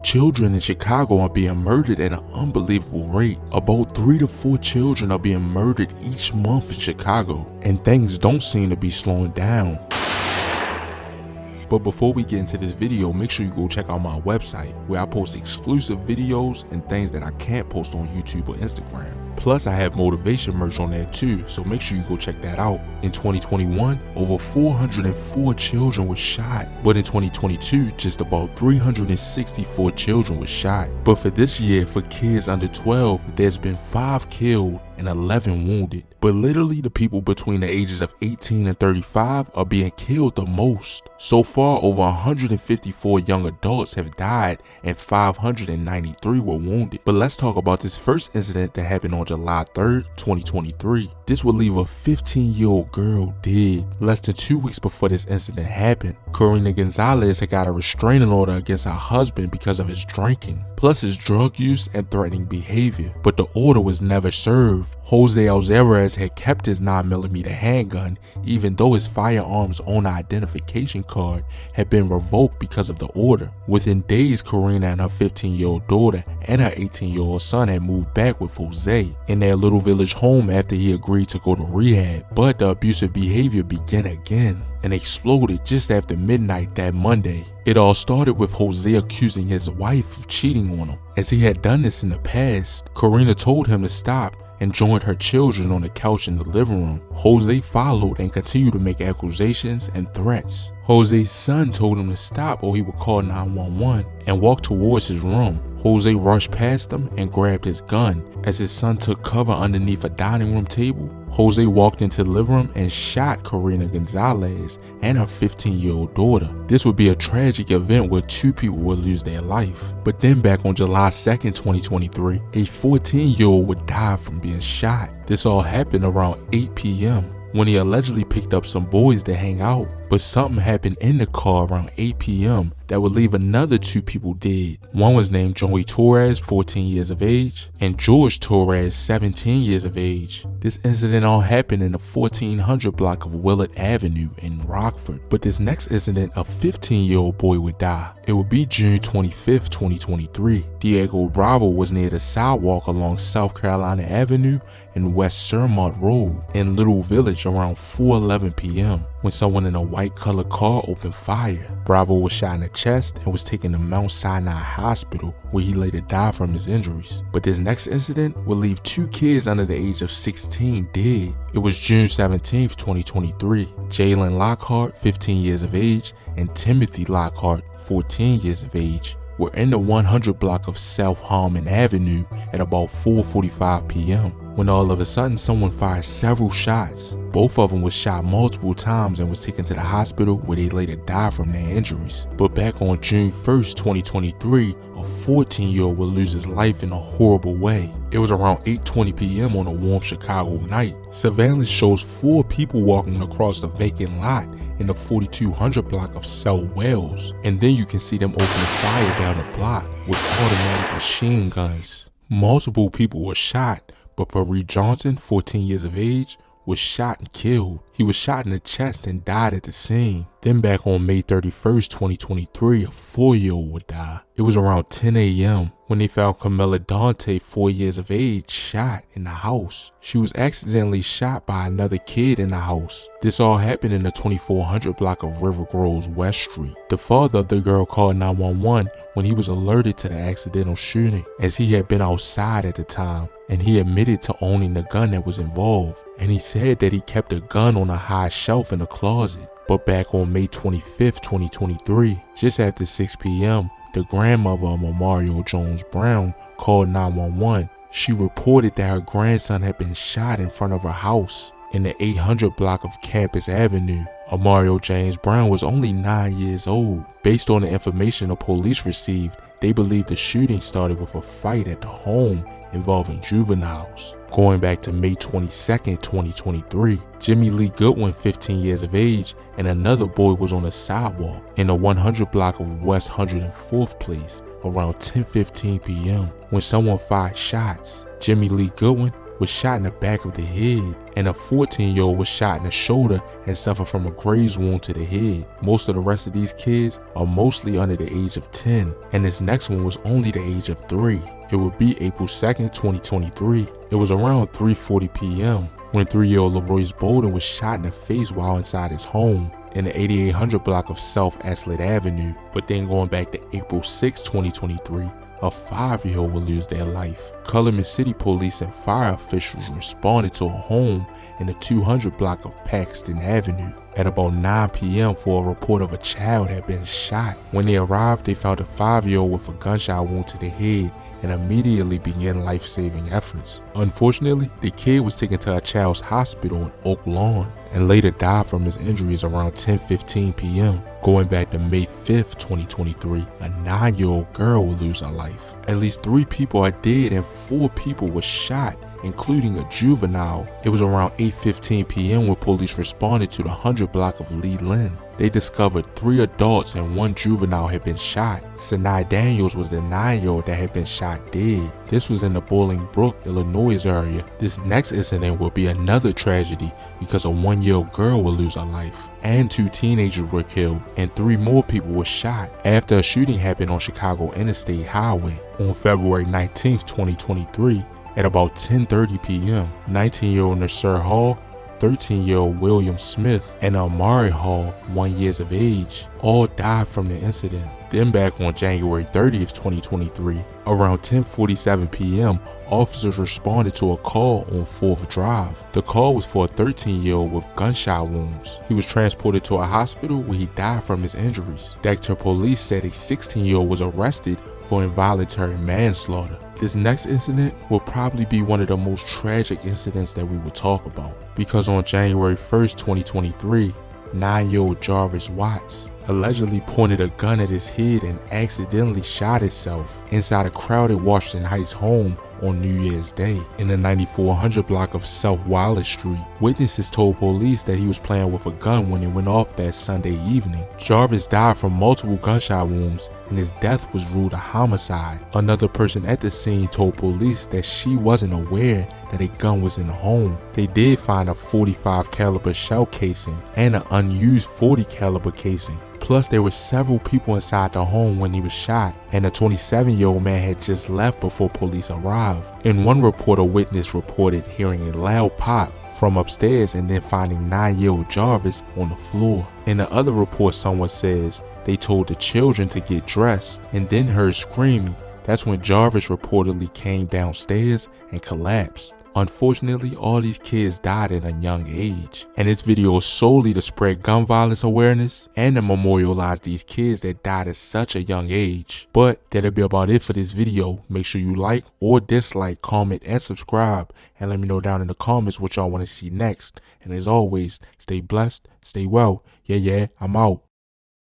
Children in Chicago are being murdered at an unbelievable rate. About 3 to 4 children are being murdered each month in Chicago, and things don't seem to be slowing down. But before we get into this video, make sure you go check out my website where I post exclusive videos and things that I can't post on YouTube or Instagram. Plus, I have motivation merch on there too, so make sure you go check that out. In 2021, over 404 children were shot, but in 2022, just about 364 children were shot. But for this year, for kids under 12, there's been 5 killed and 11 wounded. But literally, the people between the ages of 18 and 35 are being killed the most. So far, over 154 young adults have died and 593 were wounded. But let's talk about this first incident that happened on July 3rd, 2023. This would leave a 15-year-old girl dead. Less than 2 weeks before this incident happened, Karina Gonzalez had got a restraining order against her husband because of his drinking, plus his drug use and threatening behavior. But the order was never served. Jose Alvarez had kept his 9mm handgun, even though his firearms owner identification card had been revoked because of the order. Within days, Karina and her 15-year-old daughter and her 18-year-old son had moved back with Jose in their little village home after he agreed to go to rehab. But the abusive behavior began again and exploded just after midnight that Monday. It all started with Jose accusing his wife of cheating on him, as he had done this in the past. Karina told him to stop and joined her children on the couch in the living room. Jose followed and continued to make accusations and threats. Jose's son told him to stop or he would call 911 and walked towards his room. Jose rushed past him and grabbed his gun. As his son took cover underneath a dining room table, Jose walked into the living room and shot Karina Gonzalez and her 15-year-old daughter. This would be a tragic event where 2 people would lose their life. But then back on July 2nd, 2023, a 14-year-old would die from being shot. This all happened around 8 p.m. when he allegedly picked up some boys to hang out. But something happened in the car around 8 p.m. that would leave another 2 people dead. One was named Joey Torres, 14 years of age, and George Torres, 17 years of age. This incident all happened in the 1400 block of Willard Avenue in Rockford. But this next incident, a 15-year-old boy would die. It would be June 25th, 2023. Diego Bravo was near the sidewalk along South Carolina Avenue and West Surmont Road in Little Village around 4:11 p.m. when someone in a white colored car opened fire. Bravo was shot in the chest and was taken to Mount Sinai Hospital, where he later died from his injuries. But this next incident will leave 2 kids under the age of 16 dead. It was June 17th, 2023. Jalen Lockhart, 15 years of age, and Timothy Lockhart, 14 years of age, were in the 100 block of South Harmon Avenue at about 4:45 p.m. when all of a sudden someone fired several shots. Both of them was shot multiple times and was taken to the hospital, where they later died from their injuries. But back on June 1st, 2023, a 14-year-old would lose his life in a horrible way. It was around 8:20 p.m. on a warm Chicago night. Surveillance shows 4 people walking across the vacant lot in the 4200 block of South Wells, and then you can see them opening fire down the block with automatic machine guns. Multiple people were shot, but Paris Johnson, 14 years of age, was shot and killed. He was shot in the chest and died at the scene. Then back on May 31st, 2023, a 4-year-old would die. It was around 10 a.m. when they found Carmela Dante, 4 years of age, shot in the house. She was accidentally shot by another kid in the house. This all happened in the 2400 block of River Groves West Street. The father of the girl called 911 when he was alerted to the accidental shooting, as he had been outside at the time, and he admitted to owning the gun that was involved. And he said that he kept a gun on a high shelf in the closet. But back on May 25th, 2023, just after 6 p.m., the grandmother of Mario Jones Brown called 911. She reported that her grandson had been shot in front of her house in the 800 block of Campus Avenue. Mario James Brown was only 9 years old. Based on the information the police received, they believe the shooting started with a fight at the home involving juveniles. Going back to May 22nd, 2023, Jimmy Lee Goodwin, 15 years of age, and another boy was on the sidewalk in the 100 block of West 104th Place around 10:15 p.m. when someone fired shots. Jimmy Lee Goodwin, was shot in the back of the head, and a 14-year-old was shot in the shoulder and suffered from a graze wound to the head. Most of the rest of these kids are mostly under the age of 10, and this next one was only the age of 3. It would be April 2nd, 2023. It was around 3:40 p.m. when 3-year-old Leroy Boulder was shot in the face while inside his home in the 8800 block of South Aslet Avenue. But then going back to April 6, 2023, a 5-year-old will lose their life. Cullinan City police and fire officials responded to a home in the 200 block of Paxton Avenue at about 9 p.m. for a report of a child had been shot. When they arrived, they found a 5-year-old with a gunshot wound to the head and immediately began life-saving efforts. Unfortunately, the kid was taken to a child's hospital in Oak Lawn and later died from his injuries around 10:15 p.m. Going back to May 5th, 2023, a 9-year-old girl will lose her life. At least 3 people are dead and 4 people were shot, including a juvenile. It was around 8:15 p.m. when police responded to the 100 block of Lee Lynn. They discovered 3 adults and 1 juvenile had been shot. Sanai Daniels was the 9-year-old that had been shot dead. This was in the Bolingbrook, Illinois area. This next incident will be another tragedy because a 1-year-old girl will lose her life, and 2 teenagers were killed, and 3 more people were shot after a shooting happened on Chicago Interstate Highway on February 19th, 2023 at about 10:30 p.m. 19-year-old Nasir Hall, 13-year-old William Smith, and Amari Hall, 1 year of age, all died from the incident. Then back on January 30th, 2023, around 10:47 p.m., officers responded to a call on 4th Drive. The call was for a 13-year-old with gunshot wounds. He was transported to a hospital where he died from his injuries. Dexter police said a 16-year-old was arrested for involuntary manslaughter. This next incident will probably be one of the most tragic incidents that we will talk about, because on January 1st, 2023, 9-year-old Jarvis Watts allegedly pointed a gun at his head and accidentally shot himself inside a crowded Washington Heights home on New Year's Day in the 9400 block of South Wallace Street. Witnesses told police that he was playing with a gun when it went off that Sunday evening. Jarvis died from multiple gunshot wounds and his death was ruled a homicide. Another person at the scene told police that she wasn't aware that a gun was in the home. They did find a .45 caliber shell casing and an unused .40 caliber casing. Plus, there were several people inside the home when he was shot, and a 27-year-old man had just left before police arrived. In one report, a witness reported hearing a loud pop from upstairs and then finding 9-year-old Jarvis on the floor. In the other report, someone says they told the children to get dressed and then heard screaming. That's when Jarvis reportedly came downstairs and collapsed. Unfortunately, all these kids died at a young age, and this video is solely to spread gun violence awareness and to memorialize these kids that died at such a young age. But that'll be about it for this video. Make sure you like or dislike, comment, and subscribe, and let me know down in the comments what y'all want to see next. And as always, stay blessed, stay well. Yeah, I'm out.